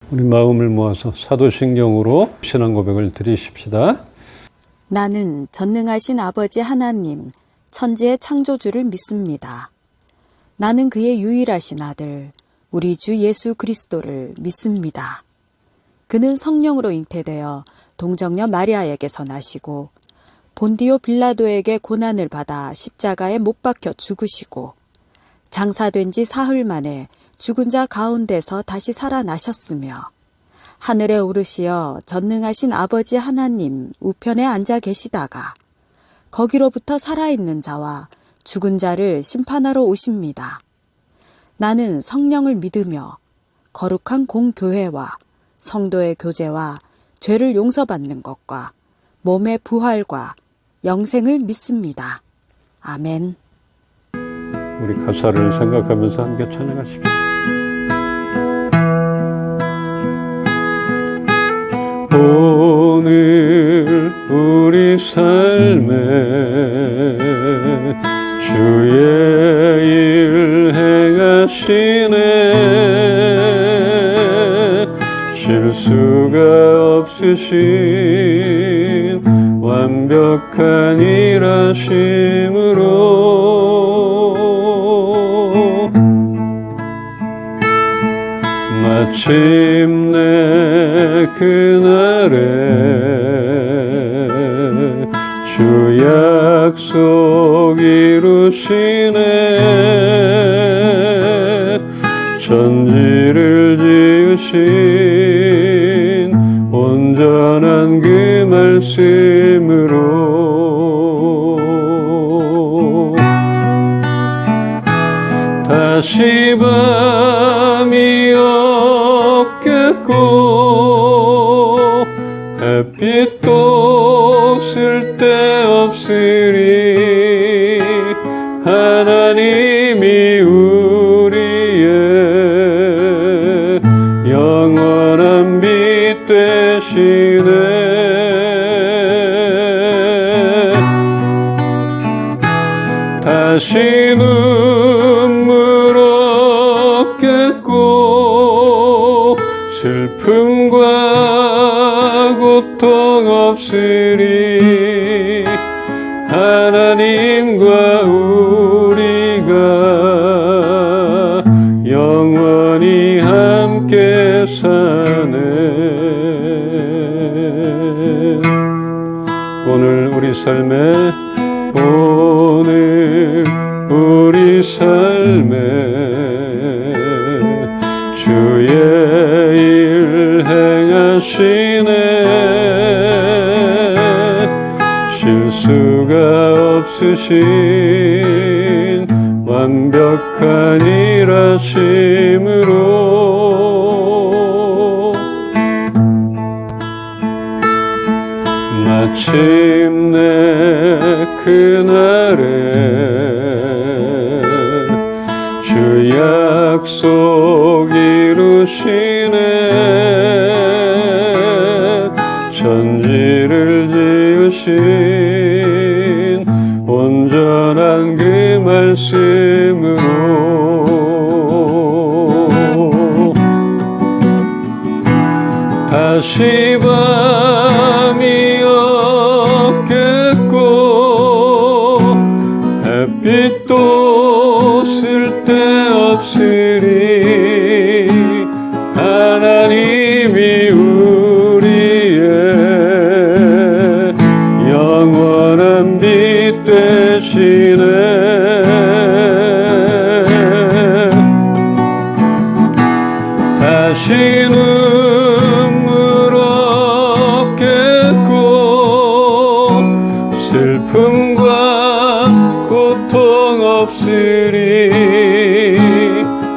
우리 마음을 모아서 사도신경으로 신앙 고백을 드리십시다. 나는 전능하신 아버지 하나님, 천지의 창조주를 믿습니다. 나는 그의 유일하신 아들, 우리 주 예수 그리스도를 믿습니다. 그는 성령으로 잉태되어 동정녀 마리아에게서 나시고 본디오 빌라도에게 고난을 받아 십자가에 못 박혀 죽으시고 장사된 지 사흘 만에 죽은 자 가운데서 다시 살아나셨으며 하늘에 오르시어 전능하신 아버지 하나님 우편에 앉아 계시다가 거기로부터 살아있는 자와 죽은 자를 심판하러 오십니다. 나는 성령을 믿으며 거룩한 공교회와 성도의 교제와 죄를 용서받는 것과 몸의 부활과 영생을 믿습니다. 아멘. 우리 가사를 생각하면서 함께 찬양하십시오. 오늘 우리 삶에 주의 일 행하시네. 실수가 없으신 완벽한 일하심으로 마침내 그날에 주 약속 이루시네. 천지를 지으신 온전한 그 말씀으로 다시 밤이 없겠고 햇빛도 쓸데없으리. 하나님이 우리의 영원한 빛 되시네. 다시 눈물 없겠고 슬픔과 고통 없으리. 하나님과 우리가 영원히 함께 사네. 오늘 우리 삶에 주의 일 행하시네. 실수가 없으신 완벽한 일하심으로 마침내 그날에 주 약속 이루시네. 천지를 지으신 온전한 그 말씀으로 다시 밤이 없겠고 햇빛도 쓸데없으리. 하나님이 우리의 영원한 빛 되시네. 다시 눈물 없겠고 슬픔과 고통 없으리.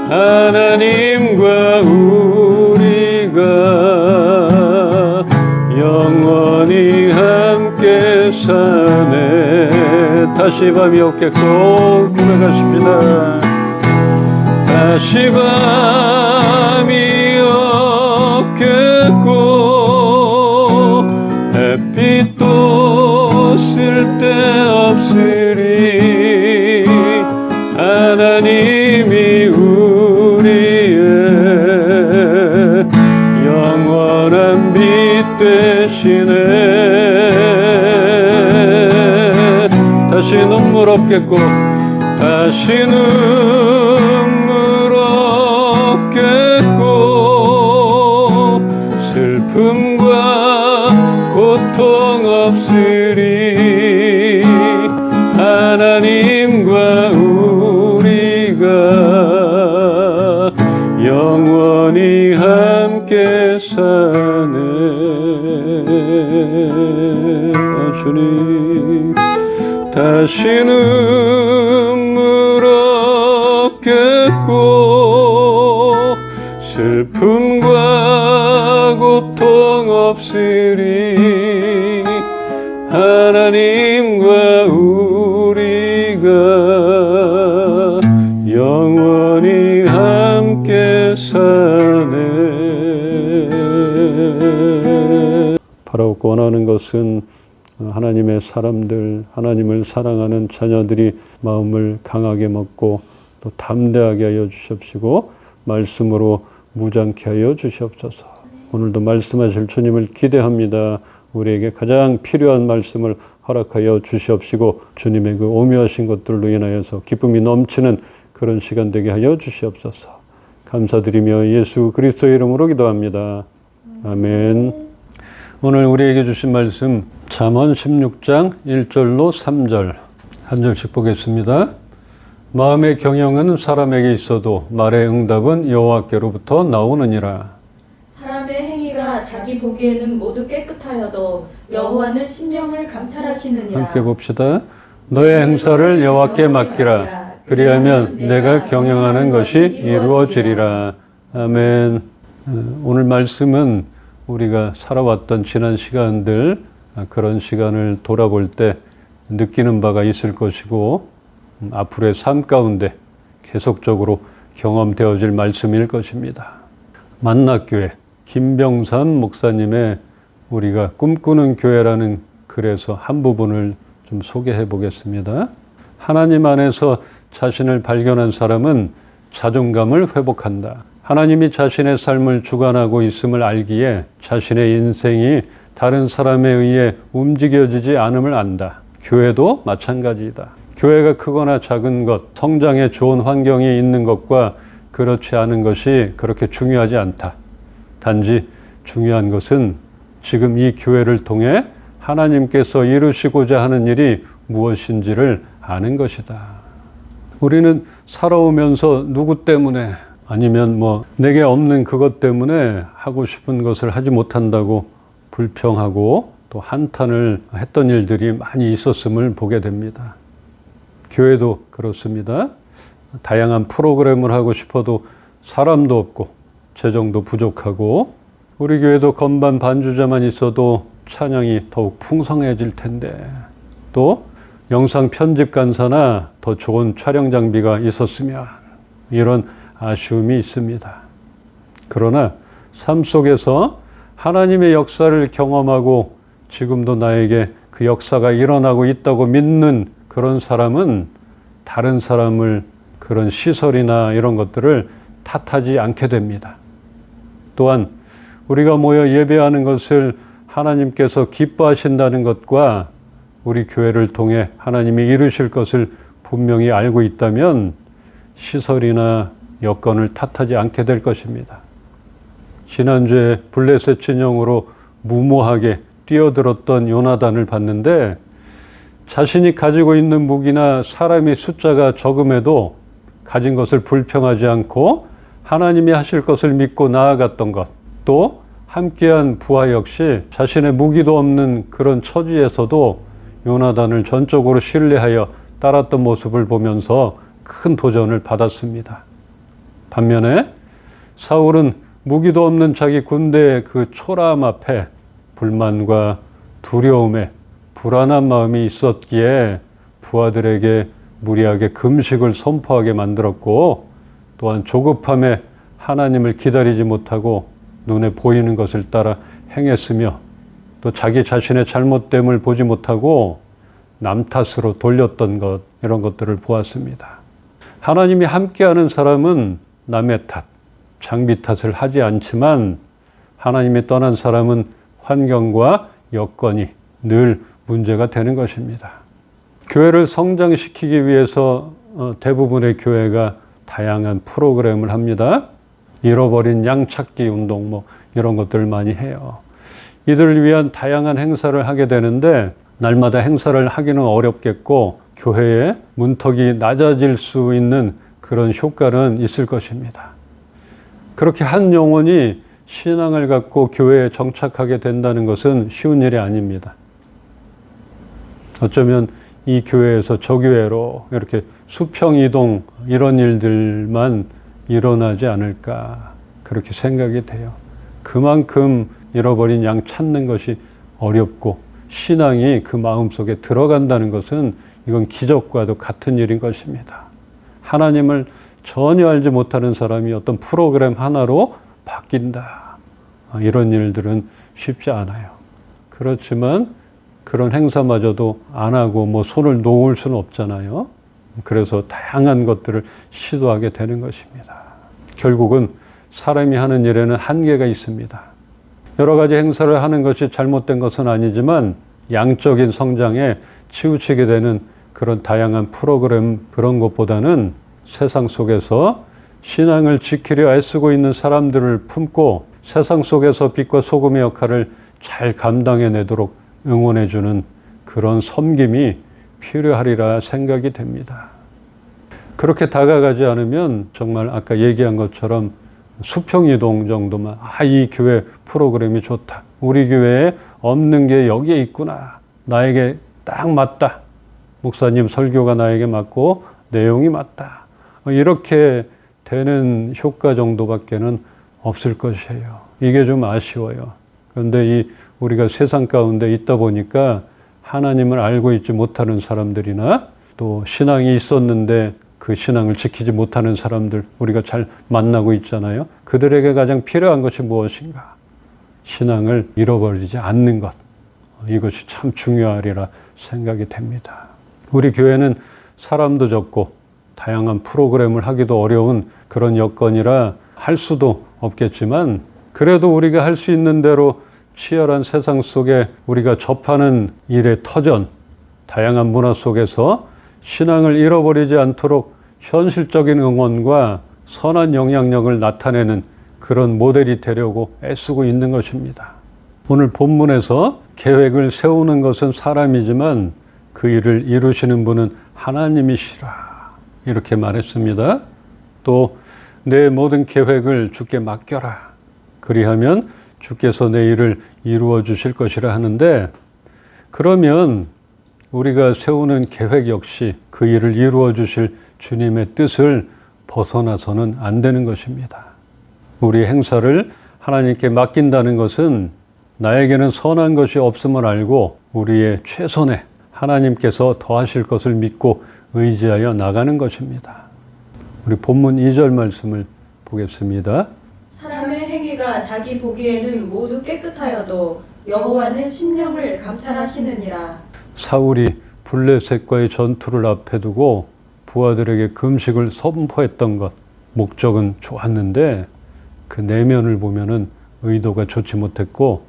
하나님과 우리가 영원히 함께 사네. 다시 밤이 없겠고 고백하십시다. 다시 밤이 없겠고 햇빛도 쓸데없으리. 하나님이 우리의 없겠고 다시 눈물 없겠고 슬픔과 고통 없으리 하나님과 우리가 영원히 함께 사네. 주님 다시 눈물 없겠고 슬픔과 고통 없으리 하나님과 우리가 영원히 함께 사네. 바라고 원하는 것은 하나님의 사람들, 하나님을 사랑하는 자녀들이 마음을 강하게 먹고 또 담대하게 하여 주시옵시고 말씀으로 무장케 하여 주시옵소서. 오늘도 말씀하실 주님을 기대합니다. 우리에게 가장 필요한 말씀을 허락하여 주시옵시고 주님의 그 오묘하신 것들로 인하여서 기쁨이 넘치는 그런 시간 되게 하여 주시옵소서. 감사드리며 예수 그리스도의 이름으로 기도합니다. 아멘. 오늘 우리에게 주신 말씀 잠언 16장 1절로 3절 한 절씩 보겠습니다. 마음의 경영은 사람에게 있어도 말의 응답은 여호와께로부터 나오느니라. 사람의 행위가 자기 보기에는 모두 깨끗하여도 여호와는 심령을 감찰하시느니라. 함께 봅시다. 너의 행사를 여호와께 맡기라. 그리하면 내가 경영하는 것이 이루어지리라. 아멘. 오늘 말씀은 우리가 살아왔던 지난 시간들, 그런 시간을 돌아볼 때 느끼는 바가 있을 것이고 앞으로의 삶 가운데 계속적으로 경험되어질 말씀일 것입니다. 만낙교회 김병삼 목사님의 우리가 꿈꾸는 교회라는 글에서 한 부분을 좀 소개해 보겠습니다. 하나님 안에서 자신을 발견한 사람은 자존감을 회복한다. 하나님이 자신의 삶을 주관하고 있음을 알기에 자신의 인생이 다른 사람에 의해 움직여지지 않음을 안다. 교회도 마찬가지이다. 교회가 크거나 작은 것, 성장에 좋은 환경이 있는 것과 그렇지 않은 것이 그렇게 중요하지 않다. 단지 중요한 것은 지금 이 교회를 통해 하나님께서 이루시고자 하는 일이 무엇인지를 아는 것이다. 우리는 살아오면서 누구 때문에 아니면 내게 없는 그것 때문에 하고 싶은 것을 하지 못한다고 불평하고 또 한탄을 했던 일들이 많이 있었음을 보게 됩니다. 교회도 그렇습니다. 다양한 프로그램을 하고 싶어도 사람도 없고 재정도 부족하고 우리 교회도 건반 반주자만 있어도 찬양이 더욱 풍성해질 텐데 또 영상 편집 간사나 더 좋은 촬영 장비가 있었으면 이런 아쉬움이 있습니다. 그러나 삶 속에서 하나님의 역사를 경험하고 지금도 나에게 그 역사가 일어나고 있다고 믿는 그런 사람은 다른 사람을 그런 시설이나 이런 것들을 탓하지 않게 됩니다. 또한 우리가 모여 예배하는 것을 하나님께서 기뻐하신다는 것과 우리 교회를 통해 하나님이 이루실 것을 분명히 알고 있다면 시설이나 여건을 탓하지 않게 될 것입니다. 지난주에 블레셋 진영으로 무모하게 뛰어들었던 요나단을 봤는데 자신이 가지고 있는 무기나 사람의 숫자가 적음에도 가진 것을 불평하지 않고 하나님이 하실 것을 믿고 나아갔던 것, 또 함께한 부하 역시 자신의 무기도 없는 그런 처지에서도 요나단을 전적으로 신뢰하여 따랐던 모습을 보면서 큰 도전을 받았습니다. 반면에 사울은 무기도 없는 자기 군대의 그 초라함 앞에 불만과 두려움에 불안한 마음이 있었기에 부하들에게 무리하게 금식을 선포하게 만들었고 또한 조급함에 하나님을 기다리지 못하고 눈에 보이는 것을 따라 행했으며 또 자기 자신의 잘못됨을 보지 못하고 남 탓으로 돌렸던 것, 이런 것들을 보았습니다. 하나님이 함께하는 사람은 남의 탓, 장비 탓을 하지 않지만 하나님이 떠난 사람은 환경과 여건이 늘 문제가 되는 것입니다. 교회를 성장시키기 위해서 대부분의 교회가 다양한 프로그램을 합니다. 잃어버린 양 찾기 운동 뭐 이런 것들을 많이 해요. 이들을 위한 다양한 행사를 하게 되는데 날마다 행사를 하기는 어렵겠고 교회의 문턱이 낮아질 수 있는 그런 효과는 있을 것입니다. 그렇게 한 영혼이 신앙을 갖고 교회에 정착하게 된다는 것은 쉬운 일이 아닙니다. 어쩌면 이 교회에서 저 교회로 이렇게 수평 이동 이런 일들만 일어나지 않을까 그렇게 생각이 돼요. 그만큼 잃어버린 양 찾는 것이 어렵고 신앙이 그 마음속에 들어간다는 것은 이건 기적과도 같은 일인 것입니다. 하나님을 전혀 알지 못하는 사람이 어떤 프로그램 하나로 바뀐다. 이런 일들은 쉽지 않아요. 그렇지만 그런 행사마저도 안 하고 뭐 손을 놓을 수는 없잖아요. 그래서 다양한 것들을 시도하게 되는 것입니다. 결국은 사람이 하는 일에는 한계가 있습니다. 여러 가지 행사를 하는 것이 잘못된 것은 아니지만 양적인 성장에 치우치게 되는 그런 다양한 프로그램 그런 것보다는 세상 속에서 신앙을 지키려 애쓰고 있는 사람들을 품고 세상 속에서 빛과 소금의 역할을 잘 감당해내도록 응원해주는 그런 섬김이 필요하리라 생각이 됩니다. 그렇게 다가가지 않으면 정말 아까 얘기한 것처럼 수평이동 정도만 이 교회 프로그램이 좋다. 우리 교회에 없는 게 여기에 있구나. 나에게 딱 맞다. 목사님 설교가 나에게 맞고 내용이 맞다. 이렇게 되는 효과 정도밖에는 없을 것이에요. 이게 좀 아쉬워요. 그런데 우리가 세상 가운데 있다 보니까 하나님을 알고 있지 못하는 사람들이나 또 신앙이 있었는데 그 신앙을 지키지 못하는 사람들 우리가 잘 만나고 있잖아요. 그들에게 가장 필요한 것이 무엇인가? 신앙을 잃어버리지 않는 것. 이것이 참 중요하리라 생각이 됩니다. 우리 교회는 사람도 적고 다양한 프로그램을 하기도 어려운 그런 여건이라 할 수도 없겠지만 그래도 우리가 할 수 있는 대로 치열한 세상 속에 우리가 접하는 일의 터전, 다양한 문화 속에서 신앙을 잃어버리지 않도록 현실적인 응원과 선한 영향력을 나타내는 그런 모델이 되려고 애쓰고 있는 것입니다. 오늘 본문에서 계획을 세우는 것은 사람이지만 그 일을 이루시는 분은 하나님이시라 이렇게 말했습니다. 또 내 모든 계획을 주께 맡겨라. 그리하면 주께서 내 일을 이루어 주실 것이라 하는데 그러면 우리가 세우는 계획 역시 그 일을 이루어 주실 주님의 뜻을 벗어나서는 안 되는 것입니다. 우리 행사를 하나님께 맡긴다는 것은 나에게는 선한 것이 없음을 알고 우리의 최선에 하나님께서 더하실 것을 믿고 의지하여 나가는 것입니다. 우리 본문 2절 말씀을 보겠습니다. 사람의 행위가 자기 보기에는 모두 깨끗하여도 여호와는 심령을 감찰하시느니라. 사울이 블레셋과의 전투를 앞에 두고 부하들에게 금식을 선포했던 것 목적은 좋았는데 그 내면을 보면은 의도가 좋지 못했고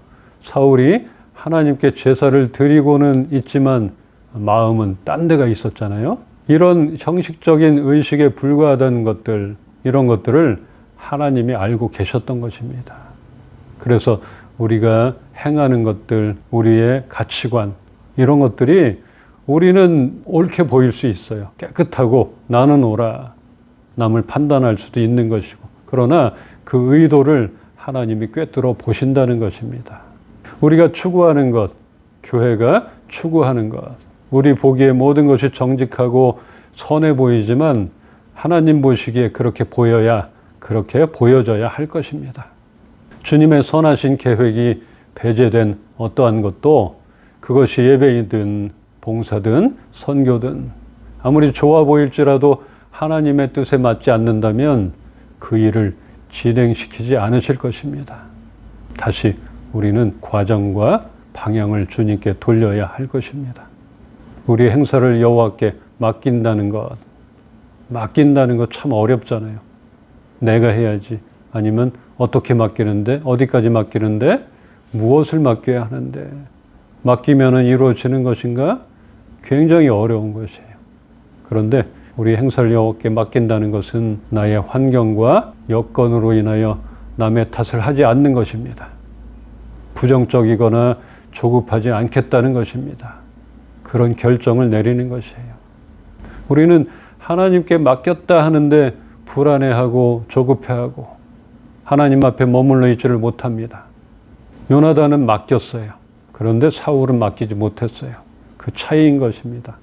사울이 하나님께 제사를 드리고는 있지만 마음은 딴 데가 있었잖아요. 이런 형식적인 의식에 불과하다는 것들 이런 것들을 하나님이 알고 계셨던 것입니다. 그래서 우리가 행하는 것들 우리의 가치관 이런 것들이 우리는 옳게 보일 수 있어요. 깨끗하고 나는 옳아 남을 판단할 수도 있는 것이고 그러나 그 의도를 하나님이 꿰뚫어 보신다는 것입니다. 우리가 추구하는 것, 교회가 추구하는 것 우리 보기에 모든 것이 정직하고 선해 보이지만 하나님 보시기에 그렇게 보여야 그렇게 보여져야 할 것입니다. 주님의 선하신 계획이 배제된 어떠한 것도 그것이 예배이든 봉사든 선교든 아무리 좋아 보일지라도 하나님의 뜻에 맞지 않는다면 그 일을 진행시키지 않으실 것입니다. 다시 우리는 과정과 방향을 주님께 돌려야 할 것입니다. 우리 행사를 여호와께 맡긴다는 것 참 어렵잖아요. 내가 해야지 아니면 어떻게 맡기는데 어디까지 맡기는데 무엇을 맡겨야 하는데 맡기면은 이루어지는 것인가 굉장히 어려운 것이에요. 그런데 우리 행사를 여호와께 맡긴다는 것은 나의 환경과 여건으로 인하여 남의 탓을 하지 않는 것입니다. 부정적이거나 조급하지 않겠다는 것입니다. 그런 결정을 내리는 것이에요. 우리는 하나님께 맡겼다 하는데 불안해하고 조급해하고 하나님 앞에 머물러 있지를 못합니다. 요나단은 맡겼어요. 그런데 사울은 맡기지 못했어요. 그 차이인 것입니다.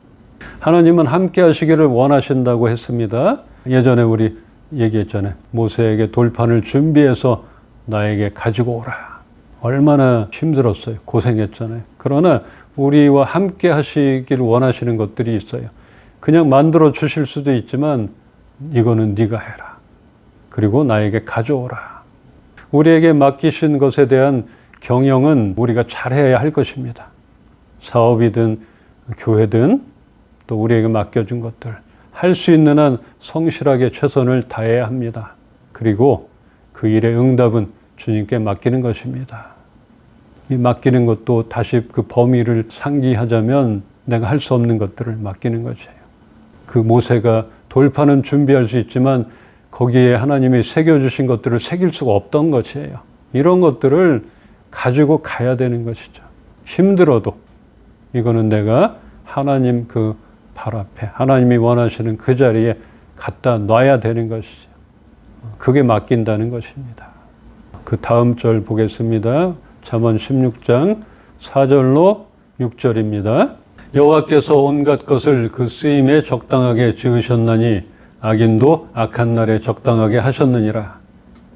하나님은 함께 하시기를 원하신다고 했습니다. 예전에 우리 얘기했잖아요. 모세에게 돌판을 준비해서 나에게 가지고 오라. 얼마나 힘들었어요. 고생했잖아요. 그러나 우리와 함께 하시기를 원하시는 것들이 있어요. 그냥 만들어 주실 수도 있지만 이거는 네가 해라. 그리고 나에게 가져오라. 우리에게 맡기신 것에 대한 경영은 우리가 잘해야 할 것입니다. 사업이든 교회든 또 우리에게 맡겨준 것들 할 수 있는 한 성실하게 최선을 다해야 합니다. 그리고 그 일의 응답은 주님께 맡기는 것입니다. 이 맡기는 것도 다시 그 범위를 상기하자면 내가 할 수 없는 것들을 맡기는 것이에요. 그 모세가 돌판은 준비할 수 있지만 거기에 하나님이 새겨주신 것들을 새길 수가 없던 것이에요. 이런 것들을 가지고 가야 되는 것이죠. 힘들어도 이거는 내가 하나님 그 발 앞에 하나님이 원하시는 그 자리에 갖다 놔야 되는 것이죠. 그게 맡긴다는 것입니다. 그 다음 절 보겠습니다. 잠언 16장 4절로 6절입니다. 여호와께서 온갖 것을 그 쓰임에 적당하게 지으셨나니 악인도 악한 날에 적당하게 하셨느니라.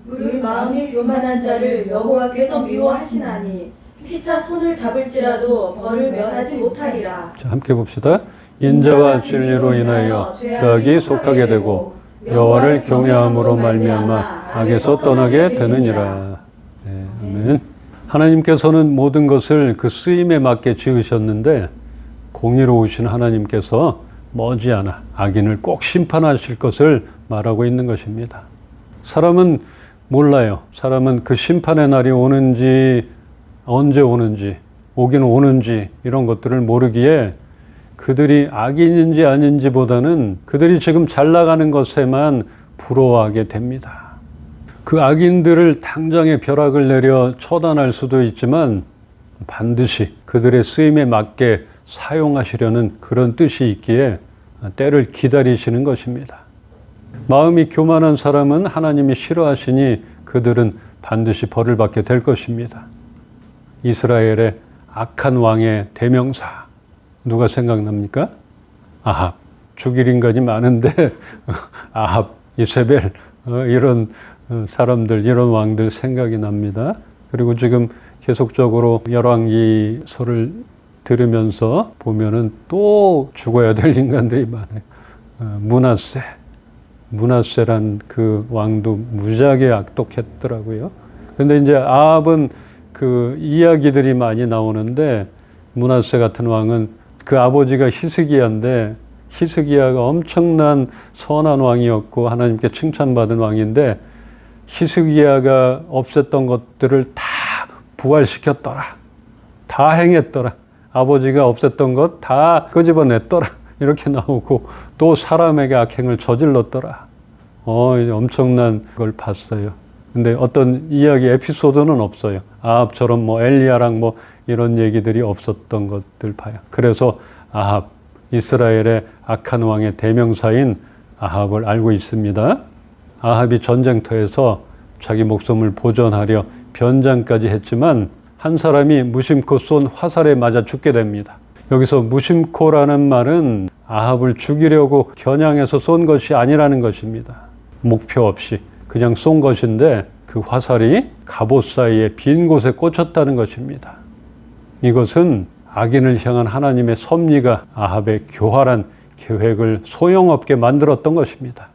물 마음이 교만한 자를 여호와께서 미워하시나니 피차 손을 잡을지라도 벌을 면하지 못하리라. 자, 함께 봅시다. 인자와 진리로 인하여 죄악이 속하게 되고 여호와를 경외함으로 말미암아 악에서 떠나게 되느니라. 네, 아멘. 하나님께서는 모든 것을 그 쓰임에 맞게 지으셨는데 공의로우신 하나님께서 머지않아 악인을 꼭 심판하실 것을 말하고 있는 것입니다. 사람은 몰라요. 사람은 그 심판의 날이 오는지 언제 오는지 오긴 오는지 이런 것들을 모르기에 그들이 악인인지 아닌지보다는 그들이 지금 잘 나가는 것에만 부러워하게 됩니다. 그 악인들을 당장에 벼락을 내려 처단할 수도 있지만 반드시 그들의 쓰임에 맞게 사용하시려는 그런 뜻이 있기에 때를 기다리시는 것입니다. 마음이 교만한 사람은 하나님이 싫어하시니 그들은 반드시 벌을 받게 될 것입니다. 이스라엘의 악한 왕의 대명사 누가 생각납니까? 아합. 죽일 인간이 많은데 아합, 이세벨 이런 사람들, 이런 왕들 생각이 납니다. 그리고 지금 계속적으로 열왕기서를 들으면서 보면은 또 죽어야 될 인간들이 많아요. 므낫세란 그 왕도 무지하게 악독했더라고요. 근데 이제 아합은 그 이야기들이 많이 나오는데 므낫세 같은 왕은 그 아버지가 히스기야인데 히스기야가 엄청난 선한 왕이었고 하나님께 칭찬받은 왕인데 히스기야가 없앴던 것들을 다 부활시켰더라. 다 행했더라. 아버지가 없앴던 것 다 끄집어냈더라. 이렇게 나오고 또 사람에게 악행을 저질렀더라. 엄청난 걸 봤어요. 근데 어떤 이야기 에피소드는 없어요. 아합처럼 뭐 엘리야랑 뭐 이런 얘기들이 없었던 것들 봐요. 그래서 아합, 이스라엘의 악한 왕의 대명사인 아합을 알고 있습니다. 아합이 전쟁터에서 자기 목숨을 보존하려 변장까지 했지만 한 사람이 무심코 쏜 화살에 맞아 죽게 됩니다. 여기서 무심코라는 말은 아합을 죽이려고 겨냥해서 쏜 것이 아니라는 것입니다. 목표 없이 그냥 쏜 것인데 그 화살이 갑옷 사이에 빈 곳에 꽂혔다는 것입니다. 이것은 악인을 향한 하나님의 섭리가 아합의 교활한 계획을 소용없게 만들었던 것입니다.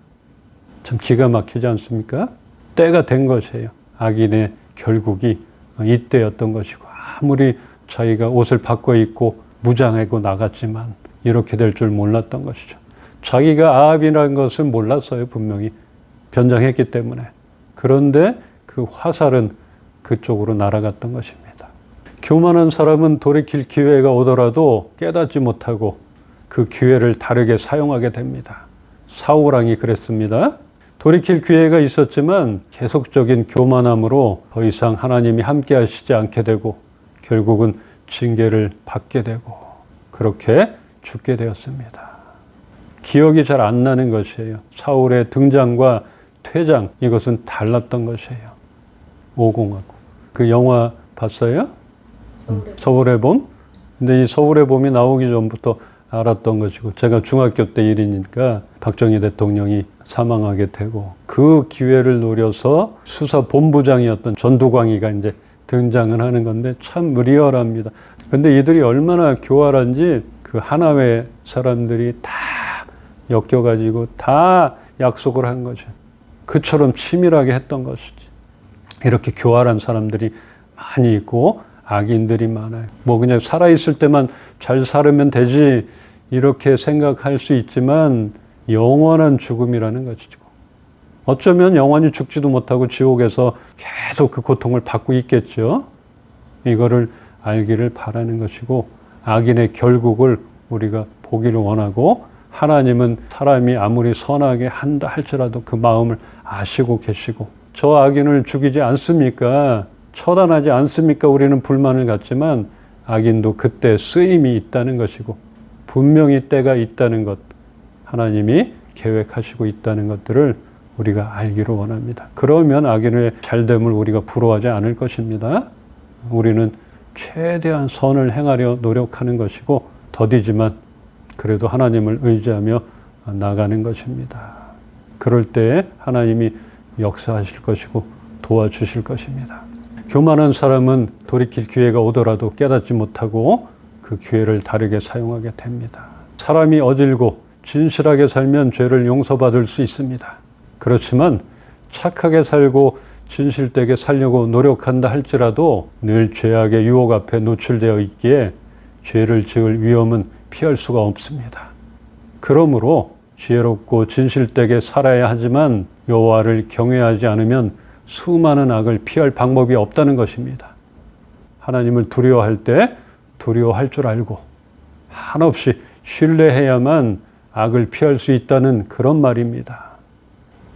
참 기가 막히지 않습니까? 때가 된 것이에요. 악인의 결국이 이때였던 것이고 아무리 자기가 옷을 바꿔 입고 무장하고 나갔지만 이렇게 될 줄 몰랐던 것이죠. 자기가 아합이라는 것을 몰랐어요. 분명히 변장했기 때문에. 그런데 그 화살은 그쪽으로 날아갔던 것입니다. 교만한 사람은 돌이킬 기회가 오더라도 깨닫지 못하고 그 기회를 다르게 사용하게 됩니다. 사울 왕이 그랬습니다. 돌이킬 기회가 있었지만 계속적인 교만함으로 더 이상 하나님이 함께 하시지 않게 되고 결국은 징계를 받게 되고 그렇게 죽게 되었습니다. 기억이 잘 안 나는 것이에요. 사울의 등장과 퇴장, 이것은 달랐던 것이에요. 오공하고. 그 영화 봤어요? 서울의 봄? 근데 이 서울의 봄이 나오기 전부터 알았던 것이고, 제가 중학교 때 일이니까 박정희 대통령이 사망하게 되고, 그 기회를 노려서 수사본부장이었던 전두광이가 이제 등장을 하는 건데 참 리얼합니다. 근데 이들이 얼마나 교활한지 그 하나회 사람들이 다 엮여가지고 다 약속을 한 거죠. 그처럼 치밀하게 했던 것이지. 이렇게 교활한 사람들이 많이 있고 악인들이 많아요. 뭐 그냥 살아있을 때만 잘 살으면 되지 이렇게 생각할 수 있지만 영원한 죽음이라는 것이죠. 어쩌면 영원히 죽지도 못하고 지옥에서 계속 그 고통을 받고 있겠죠. 이거를 알기를 바라는 것이고 악인의 결국을 우리가 보기를 원하고 하나님은 사람이 아무리 선하게 한다 할지라도 그 마음을 아시고 계시고 저 악인을 죽이지 않습니까? 처단하지 않습니까? 우리는 불만을 갖지만 악인도 그때 쓰임이 있다는 것이고 분명히 때가 있다는 것 하나님이 계획하시고 있다는 것들을 우리가 알기를 원합니다. 그러면 악인의 잘됨을 우리가 부러워하지 않을 것입니다. 우리는 최대한 선을 행하려 노력하는 것이고 더디지만 그래도 하나님을 의지하며 나가는 것입니다. 그럴 때 하나님이 역사하실 것이고 도와주실 것입니다. 교만한 사람은 돌이킬 기회가 오더라도 깨닫지 못하고 그 기회를 다르게 사용하게 됩니다. 사람이 어질고 진실하게 살면 죄를 용서받을 수 있습니다. 그렇지만 착하게 살고 진실되게 살려고 노력한다 할지라도 늘 죄악의 유혹 앞에 노출되어 있기에 죄를 지을 위험은 피할 수가 없습니다. 그러므로 지혜롭고 진실되게 살아야 하지만 여호와를 경외하지 않으면 수많은 악을 피할 방법이 없다는 것입니다. 하나님을 두려워할 때 두려워할 줄 알고 한없이 신뢰해야만 악을 피할 수 있다는 그런 말입니다.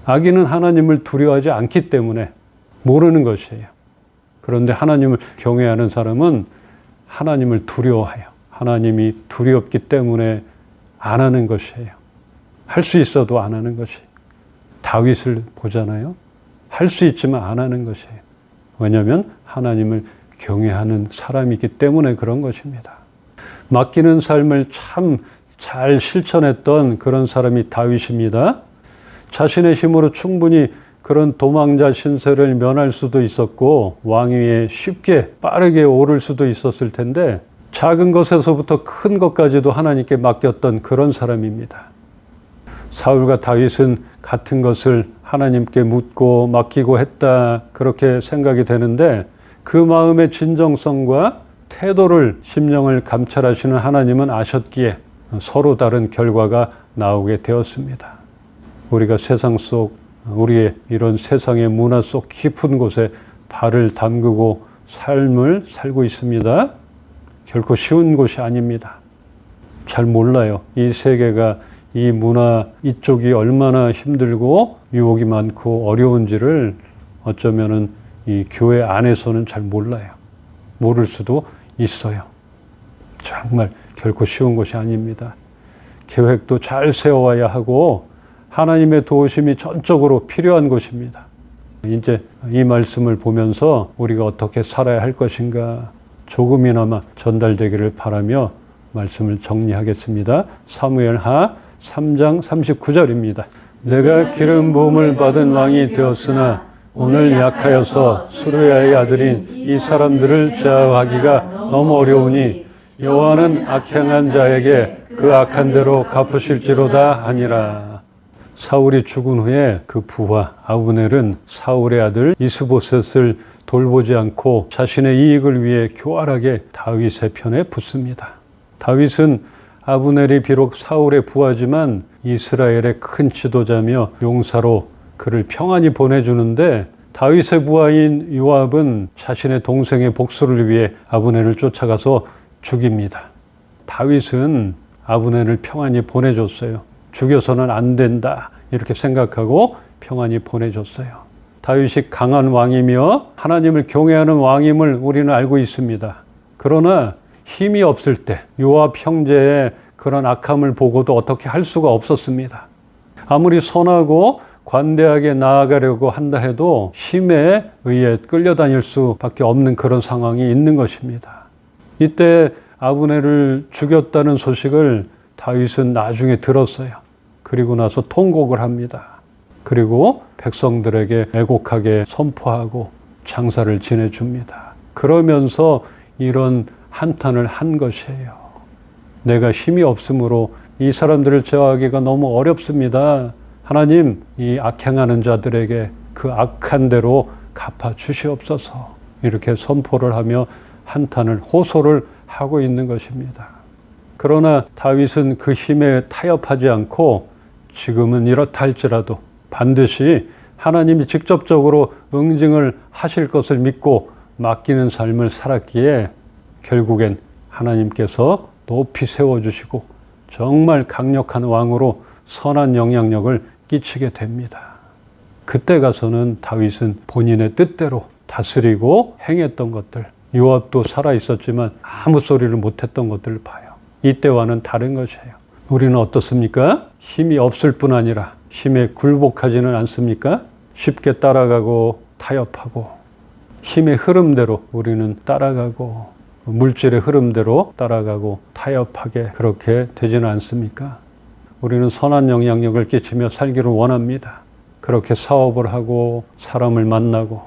악인은 하나님을 두려워하지 않기 때문에 모르는 것이에요. 그런데 하나님을 경외하는 사람은 하나님을 두려워해요. 하나님이 두렵기 때문에 안 하는 것이에요. 할 수 있어도 안 하는 것이. 다윗을 보잖아요. 할 수 있지만 안 하는 것이에요. 왜냐하면 하나님을 경외하는 사람이기 때문에 그런 것입니다. 맡기는 삶을 참 잘 실천했던 그런 사람이 다윗입니다. 자신의 힘으로 충분히 그런 도망자 신세를 면할 수도 있었고 왕위에 쉽게 빠르게 오를 수도 있었을 텐데 작은 것에서부터 큰 것까지도 하나님께 맡겼던 그런 사람입니다. 사울과 다윗은 같은 것을 하나님께 묻고 맡기고 했다 그렇게 생각이 되는데 그 마음의 진정성과 태도를 심령을 감찰하시는 하나님은 아셨기에 서로 다른 결과가 나오게 되었습니다. 우리가 세상 속 우리의 이런 세상의 문화 속 깊은 곳에 발을 담그고 삶을 살고 있습니다. 결코 쉬운 곳이 아닙니다. 잘 몰라요. 이 세계가 이 문화 이쪽이 얼마나 힘들고 유혹이 많고 어려운지를 어쩌면은 이 교회 안에서는 잘 몰라요. 모를 수도 있어요. 정말 결코 쉬운 것이 아닙니다. 계획도 잘 세워야 하고 하나님의 도우심이 전적으로 필요한 것입니다. 이제 이 말씀을 보면서 우리가 어떻게 살아야 할 것인가 조금이나마 전달되기를 바라며 말씀을 정리하겠습니다. 사무엘하 3장 39절입니다. 내가 기름 부음을 받은 왕이 되었으나 오늘 약하여서 수르야의 아들인 이 사람들을 제어하기가 너무 어려우니 여호와는 악행한 자에게 그 악한 대로 갚으실지로다 하니라. 사울이 죽은 후에 그 부하 아브넬은 사울의 아들 이스보셋을 돌보지 않고 자신의 이익을 위해 교활하게 다윗의 편에 붙습니다. 다윗은 아브넬이 비록 사울의 부하지만 이스라엘의 큰 지도자며 용사로 그를 평안히 보내주는데 다윗의 부하인 요압은 자신의 동생의 복수를 위해 아브넬을 쫓아가서 죽입니다. 다윗은 아브넬을 평안히 보내줬어요. 죽여서는 안 된다 이렇게 생각하고 평안히 보내줬어요. 다윗이 강한 왕이며 하나님을 경외하는 왕임을 우리는 알고 있습니다. 그러나 힘이 없을 때 요압 형제의 그런 악함을 보고도 어떻게 할 수가 없었습니다. 아무리 선하고 관대하게 나아가려고 한다 해도 힘에 의해 끌려다닐 수밖에 없는 그런 상황이 있는 것입니다. 이때 아브넬을 죽였다는 소식을 다윗은 나중에 들었어요. 그리고 나서 통곡을 합니다. 그리고 백성들에게 애곡하게 선포하고 장사를 지내줍니다. 그러면서 이런 한탄을 한 것이에요. 내가 힘이 없으므로 이 사람들을 제어하기가 너무 어렵습니다. 하나님, 이 악행하는 자들에게 그 악한 대로 갚아 주시옵소서. 이렇게 선포를 하며 한탄을 호소를 하고 있는 것입니다. 그러나 다윗은 그 힘에 타협하지 않고 지금은 이렇다 할지라도 반드시 하나님이 직접적으로 응징을 하실 것을 믿고 맡기는 삶을 살았기에 결국엔 하나님께서 높이 세워주시고 정말 강력한 왕으로 선한 영향력을 끼치게 됩니다. 그때 가서는 다윗은 본인의 뜻대로 다스리고 행했던 것들, 요압도 살아있었지만 아무 소리를 못했던 것들을 봐요. 이때와는 다른 것이에요. 우리는 어떻습니까? 힘이 없을 뿐 아니라 힘에 굴복하지는 않습니까? 쉽게 따라가고 타협하고 힘의 흐름대로 우리는 따라가고 물질의 흐름대로 따라가고 타협하게 그렇게 되지는 않습니까? 우리는 선한 영향력을 끼치며 살기를 원합니다. 그렇게 사업을 하고 사람을 만나고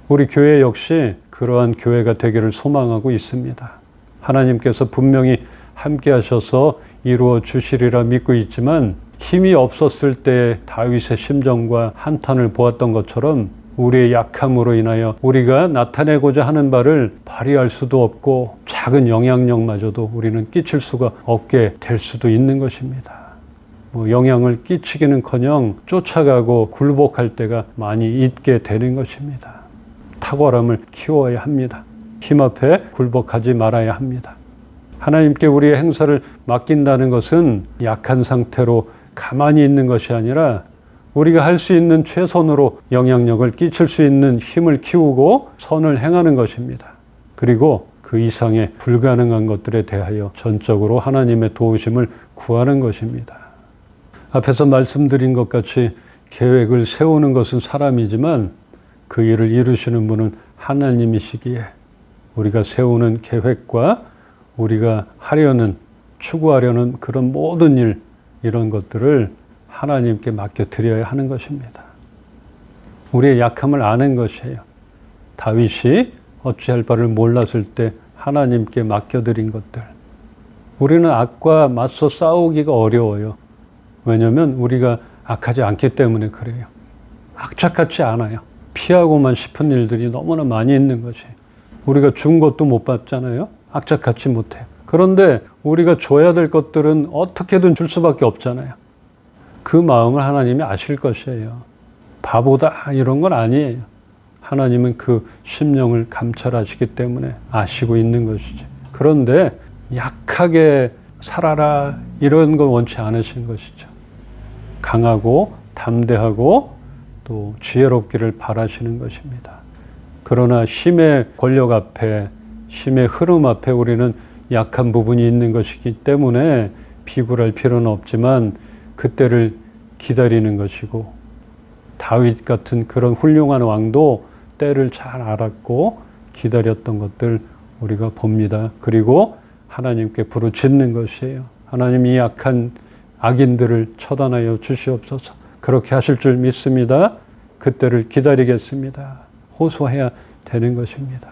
우리 교회 역시 그러한 교회가 되기를 소망하고 있습니다. 하나님께서 분명히 함께 하셔서 이루어 주시리라 믿고 있지만 힘이 없었을 때 다윗의 심정과 한탄을 보았던 것처럼 우리의 약함으로 인하여 우리가 나타내고자 하는 바를 발휘할 수도 없고 작은 영향력마저도 우리는 끼칠 수가 없게 될 수도 있는 것입니다. 영향을 끼치기는커녕 쫓아가고 굴복할 때가 많이 있게 되는 것입니다. 탁월함을 키워야 합니다. 힘 앞에 굴복하지 말아야 합니다. 하나님께 우리의 행사를 맡긴다는 것은 약한 상태로 가만히 있는 것이 아니라 우리가 할 수 있는 최선으로 영향력을 끼칠 수 있는 힘을 키우고 선을 행하는 것입니다. 그리고 그 이상의 불가능한 것들에 대하여 전적으로 하나님의 도우심을 구하는 것입니다. 앞에서 말씀드린 것 같이 계획을 세우는 것은 사람이지만 그 일을 이루시는 분은 하나님이시기에 우리가 세우는 계획과 우리가 하려는 추구하려는 그런 모든 일 이런 것들을 하나님께 맡겨드려야 하는 것입니다. 우리의 약함을 아는 것이에요. 다윗이 어찌할 바를 몰랐을 때 하나님께 맡겨드린 것들. 우리는 악과 맞서 싸우기가 어려워요. 왜냐하면 우리가 악하지 않기 때문에 그래요. 악착같지 않아요. 피하고만 싶은 일들이 너무나 많이 있는 것이. 우리가 준 것도 못 받잖아요. 악착같지 못해요. 그런데 우리가 줘야 될 것들은 어떻게든 줄 수밖에 없잖아요. 그 마음을 하나님이 아실 것이에요. 바보다 이런 건 아니에요. 하나님은 그 심령을 감찰하시기 때문에 아시고 있는 것이지. 그런데 약하게 살아라 이런 건 원치 않으신 것이죠. 강하고 담대하고 또 지혜롭기를 바라시는 것입니다. 그러나 힘의 권력 앞에 힘의 흐름 앞에 우리는 약한 부분이 있는 것이기 때문에 비굴할 필요는 없지만 그때를 기다리는 것이고 다윗 같은 그런 훌륭한 왕도 때를 잘 알았고 기다렸던 것들 우리가 봅니다. 그리고 하나님께 부르짖는 것이에요. 하나님 이 약한 악인들을 처단하여 주시옵소서. 그렇게 하실 줄 믿습니다. 그때를 기다리겠습니다. 호소해야 되는 것입니다.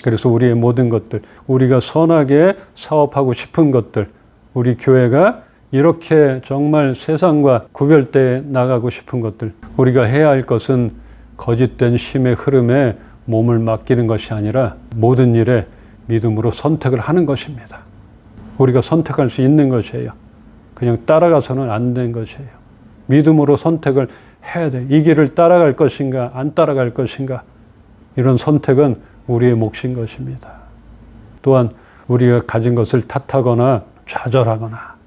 그래서 우리의 모든 것들, 우리가 선하게 사업하고 싶은 것들, 우리 교회가 이렇게 정말 세상과 구별되어 나가고 싶은 것들, 우리가 해야 할 것은 거짓된 힘의 흐름에 몸을 맡기는 것이 아니라 모든 일에 믿음으로 선택을 하는 것입니다. 우리가 선택할 수 있는 것이에요. 그냥 따라가서는 안 되는 것이에요. 믿음으로 선택을 해야 돼. 이 길을 따라갈 것인가 안 따라갈 것인가 이런 선택은 우리의 몫인 것입니다. 또한 우리가 가진 것을 탓하거나 좌절하거나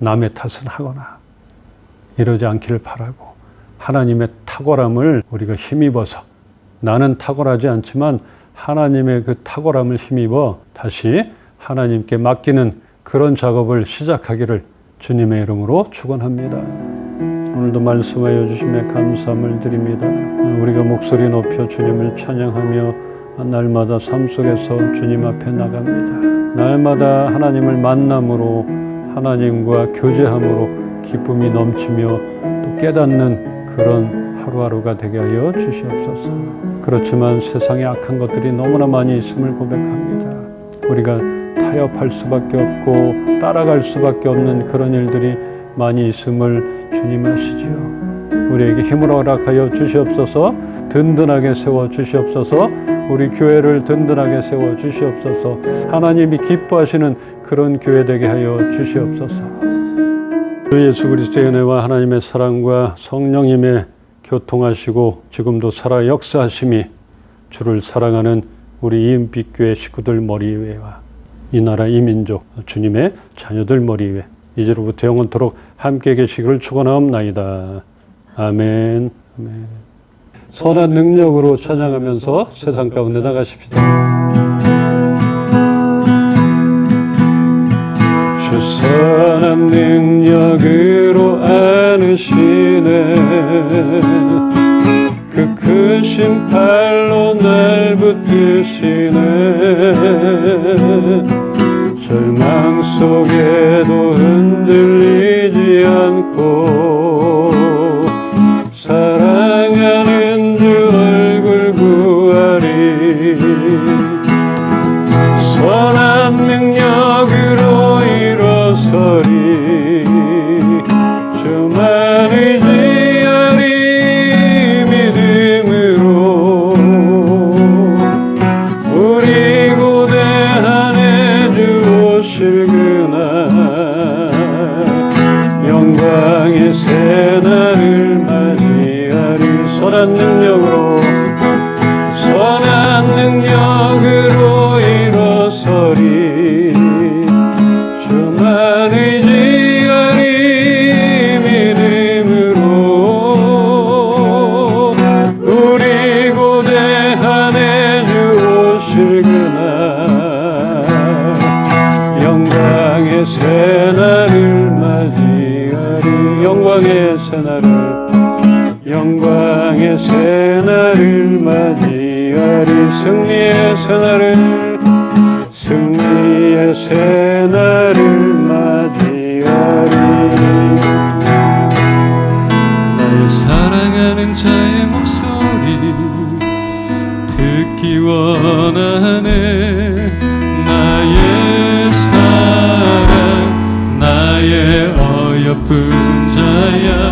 남의 탓은 하거나 이러지 않기를 바라고 하나님의 탁월함을 우리가 힘입어서 나는 탁월하지 않지만 하나님의 그 탁월함을 힘입어 다시 하나님께 맡기는 그런 작업을 시작하기를 주님의 이름으로 축원합니다. 오늘도 말씀하여 주심에 감사함을 드립니다. 우리가 목소리 높여 주님을 찬양하며 날마다 삶 속에서 주님 앞에 나갑니다. 날마다 하나님을 만남으로 하나님과 교제함으로 기쁨이 넘치며 또 깨닫는 그런 하루하루가 되게 하여 주시옵소서. 그렇지만 세상에 악한 것들이 너무나 많이 있음을 고백합니다. 우리가 타협할 수밖에 없고 따라갈 수밖에 없는 그런 일들이 많이 있음을 주님 아시지요. 우리에게 힘을 허락하여 주시옵소서. 든든하게 세워 주시옵소서. 우리 교회를 든든하게 세워 주시옵소서. 하나님이 기뻐하시는 그런 교회 되게 하여 주시옵소서. 주 예수 그리스도의 은혜와 하나님의 사랑과 성령님의 교통하시고 지금도 살아 역사하심이 주를 사랑하는 우리 이은빛교회 식구들 머리 위에와 이 나라 이 민족 주님의 자녀들 머리 위에 이제로부터 영원토록 함께 계시기를 축원하옵나이다. 아멘. 아멘. 선한 능력으로 찬양하면서 세상 가운데 나가십시다. 주 선한 능력으로 안으시네. 그 크신 팔로 날 붙드시네. 절망 속에도 흔들리지 않고 사랑하는 주 얼굴 구하리. 선한 능력으로 일어서리. 주만 의지하리 믿음으로. 우리 고대한에 주 오실 그날 영광의 새날을 맞이하리. 선한 능력으로 선한 능력으로 일어서리. 주만 의지하리 믿음으로. 우리 고대한에 주 오실 그날 영광의 새날을 맞이하리. 영광의 새날을 영광의 새날을 맞이하리. 승리의 새날을 승리의 새날을 맞이하리. 나의 사랑하는 자의 목소리 듣기 원하네. 나의 사랑 나의 어여쁜 자야